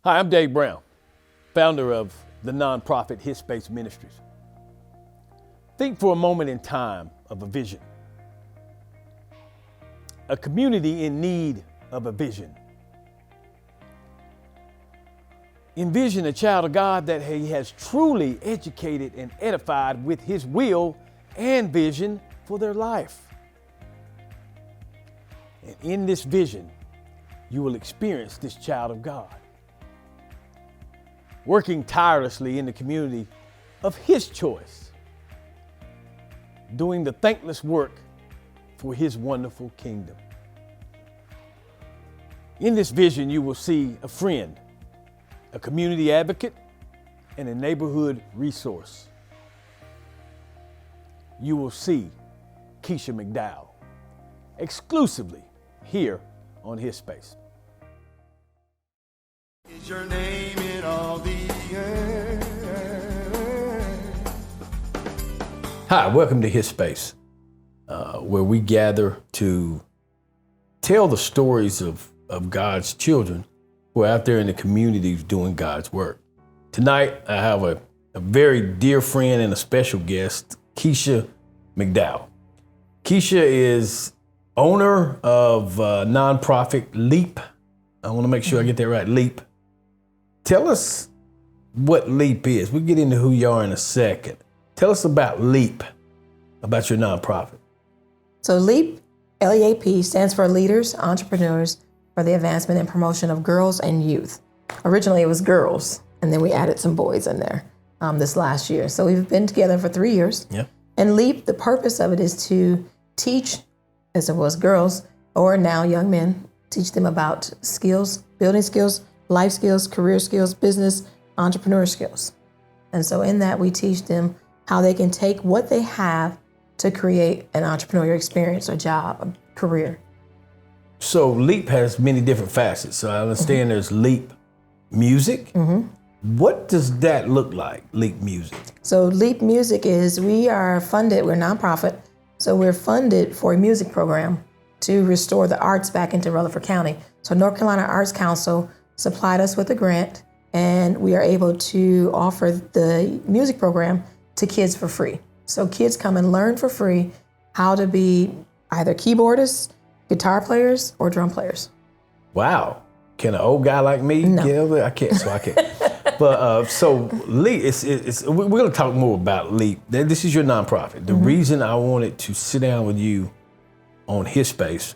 Hi, I'm Dave Brown, founder of the nonprofit His Space Ministries. Think for a moment in time of a vision. A community in need of a vision. Envision a child of God that he has truly educated and edified with his will and vision for their life. And in this vision, you will experience this child of God working tirelessly in the community of his choice, doing the thankless work for his wonderful kingdom. In this vision, you will see a friend, a community advocate, and a neighborhood resource. You will see Kisha McDowell exclusively here on His Space. Is your name in all the earth? Hi, welcome to His Space, where we gather to tell the stories of God's children who are out there in the communities doing God's work. Tonight, I have a very dear friend and a special guest, Kisha McDowell. Kisha is owner of nonprofit LEAP. I want to make sure I get that right, LEAP. Tell us what LEAP is. We'll get into who you are in a second. Tell us about LEAP, about your nonprofit. So LEAP, L-E-A-P, stands for Leaders, Entrepreneurs for the Advancement and Promotion of Girls and Youth. Originally it was girls, and then we added some boys in there this last year. So we've been together for 3 years. Yeah. And LEAP, the purpose of it is to teach, as it was girls, or now young men, teach them about skills, building skills, life skills, career skills, business, entrepreneur skills. And so in that, we teach them how they can take what they have to create an entrepreneurial experience, a job, a career. So LEAP has many different facets. So I understand there's LEAP Music. What does that look like, LEAP Music? So LEAP Music is, we are funded, we're a nonprofit, so we're funded for a music program to restore the arts back into Rutherford County. So North Carolina Arts Council supplied us with a grant, and we are able to offer the music program to kids for free. So kids come and learn for free how to be either keyboardists, guitar players, or drum players. Wow. Can an old guy like me No. get over it? I can't. But so LEAP, we're going to talk more about LEAP. This is your nonprofit. The reason I wanted to sit down with you on His Space,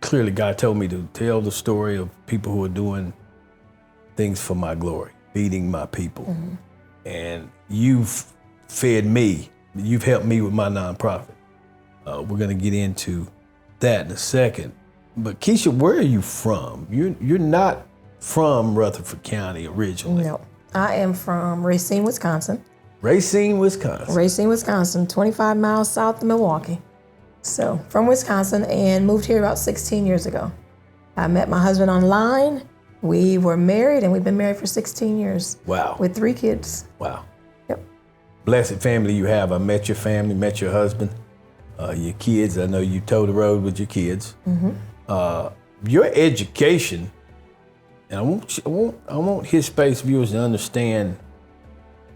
clearly God told me to tell the story of people who are doing things for my glory, feeding my people. And you've fed me. You've helped me with my nonprofit. We're going to get into that in a second. But Kisha, where are you from? You're not from Rutherford County originally. No, I am from Racine, Wisconsin. Racine, Wisconsin, 25 miles south of Milwaukee. So from Wisconsin, and moved here about 16 years ago. I met my husband online. We were married, and we've been married for 16 years. Wow. With 3 kids. Wow. Yep. Blessed family you have. I met your family, met your husband, your kids. I know you toe the road with your kids. Your education, and I want His Space viewers to understand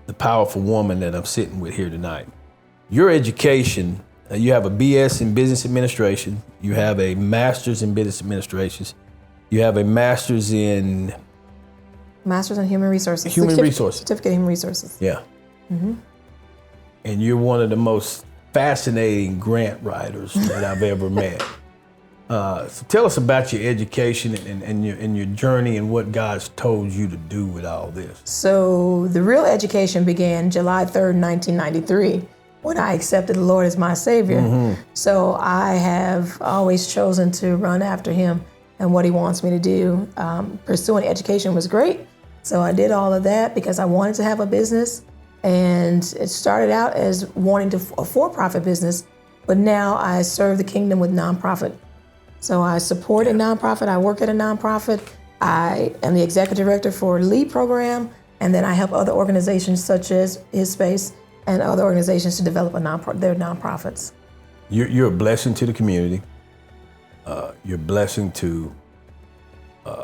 the powerful woman that I'm sitting with here tonight. Your education, you have a BS in Business Administration. You have a Master's in Business Administrations. You have a Master's in Human Resources. Certificate in Human Resources. Yeah. And you're one of the most fascinating grant writers that I've ever met. So tell us about your education and your journey and what God's told you to do with all this. So the real education began July 3rd, 1993, when I accepted the Lord as my Savior. So I have always chosen to run after Him and what He wants me to do. Pursuing education was great. So I did all of that because I wanted to have a business. And it started out as wanting a for-profit business, but now I serve the kingdom with nonprofit. So I support a nonprofit, I work at a nonprofit, I am the executive director for LEAD program, and then I help other organizations such as His Space and other organizations to develop their nonprofits. You're a blessing to the community. You're a blessing to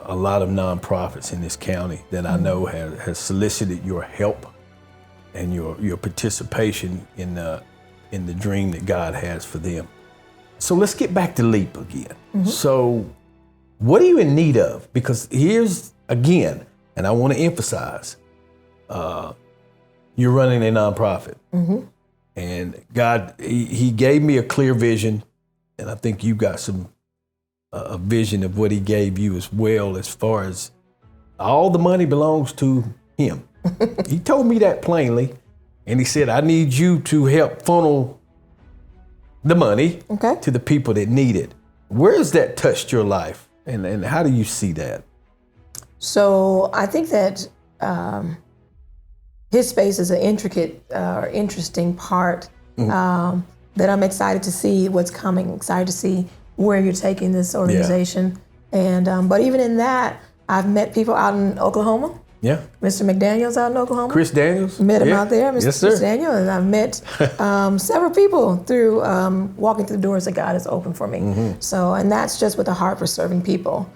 a lot of nonprofits in this county that I know has solicited your help and your participation in the dream that God has for them. So let's get back to LEAP again. So what are you in need of? Because here's, again, and I want to emphasize, you're running a nonprofit. And God, he gave me a clear vision, and I think you got a vision of what he gave you as well, as far as all the money belongs to him. He told me that plainly, and he said, I need you to help funnel the money to the people that need it. Where has that touched your life, and how do you see that? So I think that his space is an intricate, interesting part that I'm excited to see what's coming, excited to see where you're taking this organization. And but even in that, I've met people out in Oklahoma. Yeah. Mr. McDaniel's out in Oklahoma. Chris Daniels? Met him out there, Mr. Yes, sir. Chris Daniel. And I've met several people through walking through the doors that God has opened for me. So, and that's just with a heart for serving people.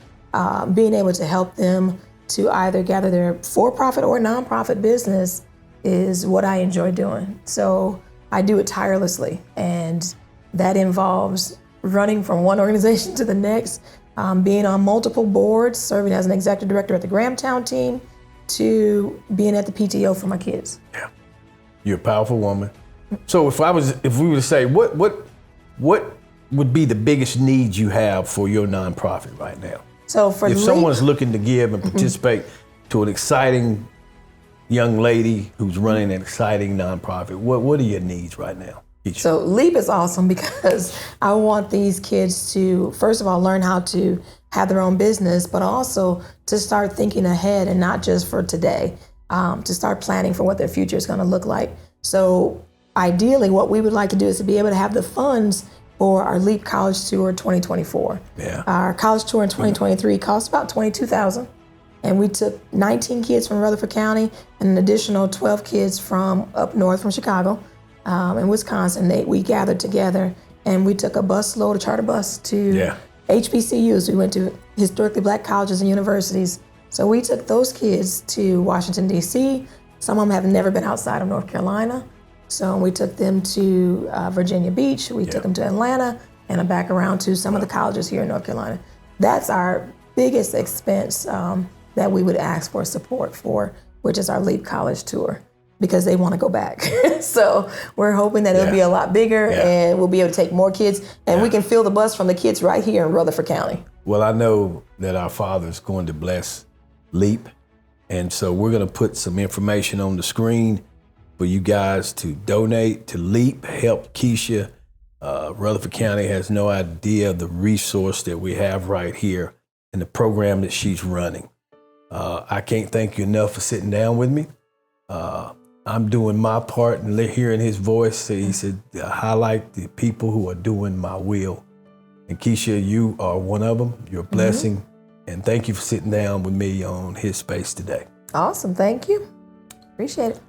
Being able to help them to either gather their for-profit or nonprofit business is what I enjoy doing. So I do it tirelessly, and that involves running from one organization to the next, being on multiple boards, serving as an executive director at the Grahamtown team, to being at the PTO for my kids. Yeah, you're a powerful woman. So if we were to say, what would be the biggest needs you have for your nonprofit right now? So for if LEAP, someone's looking to give and participate to an exciting young lady who's running an exciting nonprofit, what are your needs right now? So LEAP is awesome because I want these kids to, first of all, learn how to have their own business, but also to start thinking ahead and not just for today, to start planning for what their future is going to look like. So ideally, what we would like to do is to be able to have the funds for our LEAP College Tour 2024. Yeah. Our college tour in 2023 cost about $22,000. And we took 19 kids from Rutherford County and an additional 12 kids from up north from Chicago and Wisconsin. We gathered together and we took a busload, a charter bus to HBCUs. We went to historically black colleges and universities. So we took those kids to Washington, D.C. Some of them have never been outside of North Carolina. So we took them to Virginia Beach. We took them to Atlanta and back around to some of the colleges here in North Carolina. That's our biggest expense that we would ask for support for, which is our LEAP College Tour, because they want to go back. So we're hoping that it'll be a lot bigger and we'll be able to take more kids, and we can fill the bus from the kids right here in Rutherford County. Well, I know that our Father is going to bless LEAP, and so we're going to put some information on the screen for you guys to donate to LEAP, help Kisha. Rutherford County has no idea the resource that we have right here in the program that she's running. I can't thank you enough for sitting down with me. I'm doing my part and hearing his voice. He said, highlight the people who are doing my will. And Kisha, you are one of them. You're a blessing. And thank you for sitting down with me on His Space today. Awesome. Thank you. Appreciate it.